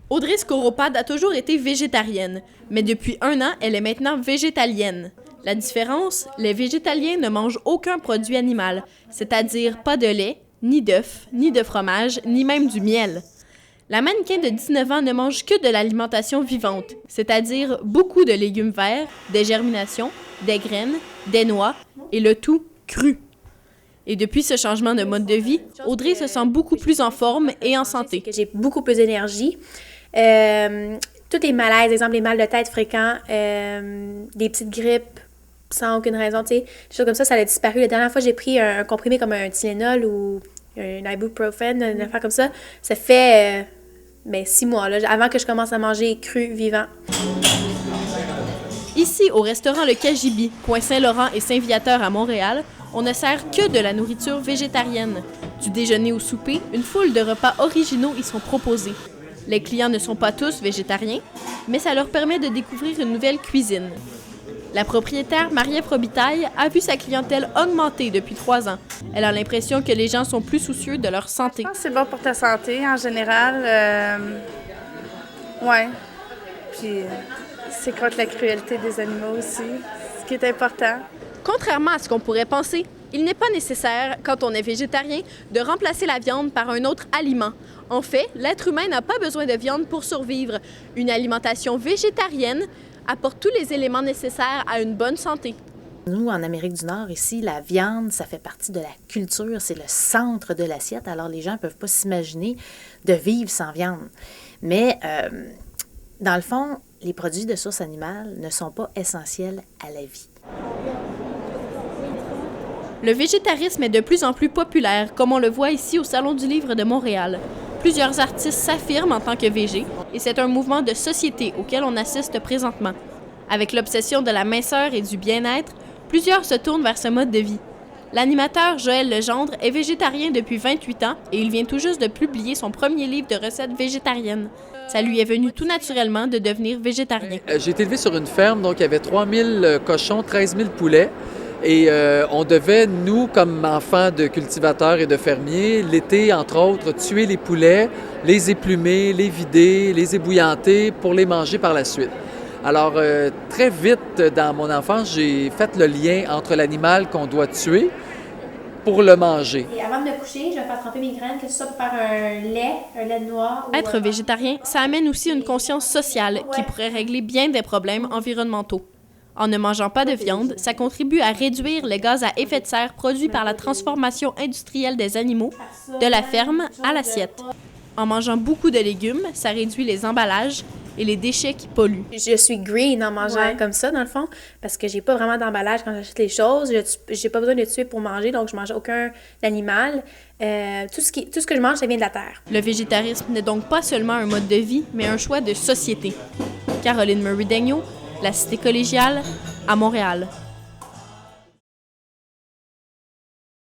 Audrey Skoropad a toujours été végétarienne, mais depuis 1 an, elle est maintenant végétalienne. La différence, les végétaliens ne mangent aucun produit animal, c'est-à-dire pas de lait, ni d'œufs, ni de fromage, ni même du miel. La mannequin de 19 ans ne mange que de l'alimentation vivante, c'est-à-dire beaucoup de légumes verts, des germinations, des graines, des noix, et le tout cru. Et depuis ce changement de mode de vie, Audrey se sent beaucoup plus en forme et en santé. J'ai beaucoup plus d'énergie. Tous les malaises, exemple les mal de tête fréquents, des petites grippes sans aucune raison, tu sais, des choses comme ça a disparu. La dernière fois, j'ai pris un comprimé comme un Tylenol ou un ibuprofène, une affaire comme ça. Ça fait 6 mois, là, avant que je commence à manger cru, vivant. Ici, au restaurant Le Cagibi, coin Saint-Laurent et Saint-Viateur à Montréal, on ne sert que de la nourriture végétarienne. Du déjeuner au souper, une foule de repas originaux y sont proposés. Les clients ne sont pas tous végétariens, mais ça leur permet de découvrir une nouvelle cuisine. La propriétaire, Marie-Ève Robitaille, a vu sa clientèle augmenter depuis 3 ans. Elle a l'impression que les gens sont plus soucieux de leur santé. Je pense que c'est bon pour ta santé en général. Ouais. Puis c'est contre la cruauté des animaux aussi, ce qui est important. Contrairement à ce qu'on pourrait penser, il n'est pas nécessaire, quand on est végétarien, de remplacer la viande par un autre aliment. En fait, l'être humain n'a pas besoin de viande pour survivre. Une alimentation végétarienne apporte tous les éléments nécessaires à une bonne santé. Nous, en Amérique du Nord, ici, la viande, ça fait partie de la culture, c'est le centre de l'assiette. Alors, les gens ne peuvent pas s'imaginer de vivre sans viande. Mais, dans le fond, les produits de source animale ne sont pas essentiels à la vie. Le végétarisme est de plus en plus populaire, comme on le voit ici au Salon du Livre de Montréal. Plusieurs artistes s'affirment en tant que végé, et c'est un mouvement de société auquel on assiste présentement. Avec l'obsession de la minceur et du bien-être, plusieurs se tournent vers ce mode de vie. L'animateur Joël Legendre est végétarien depuis 28 ans et il vient tout juste de publier son premier livre de recettes végétariennes. Ça lui est venu tout naturellement de devenir végétarien. J'ai été élevé sur une ferme, donc il y avait 3000 cochons, 13 000 poulets. Et on devait, nous, comme enfants de cultivateurs et de fermiers, l'été, entre autres, tuer les poulets, les éplumer, les vider, les ébouillanter pour les manger par la suite. Alors, très vite, dans mon enfance, j'ai fait le lien entre l'animal qu'on doit tuer pour le manger. Et avant de me coucher, je vais faire tremper mes graines, que ce soit pour faire un lait de noix. Être végétarien, ça amène aussi une conscience sociale qui pourrait régler bien des problèmes environnementaux. En ne mangeant pas de viande, ça contribue à réduire les gaz à effet de serre produits par la transformation industrielle des animaux, de la ferme à l'assiette. En mangeant beaucoup de légumes, ça réduit les emballages et les déchets qui polluent. Je suis green en mangeant comme ça, dans le fond, parce que j'ai pas vraiment d'emballage quand j'achète les choses. J'ai pas besoin de tuer pour manger, donc je mange aucun animal. Tout ce que je mange, ça vient de la terre. Le végétarisme n'est donc pas seulement un mode de vie, mais un choix de société. Caroline Murray-Daigneault, La Cité collégiale, à Montréal.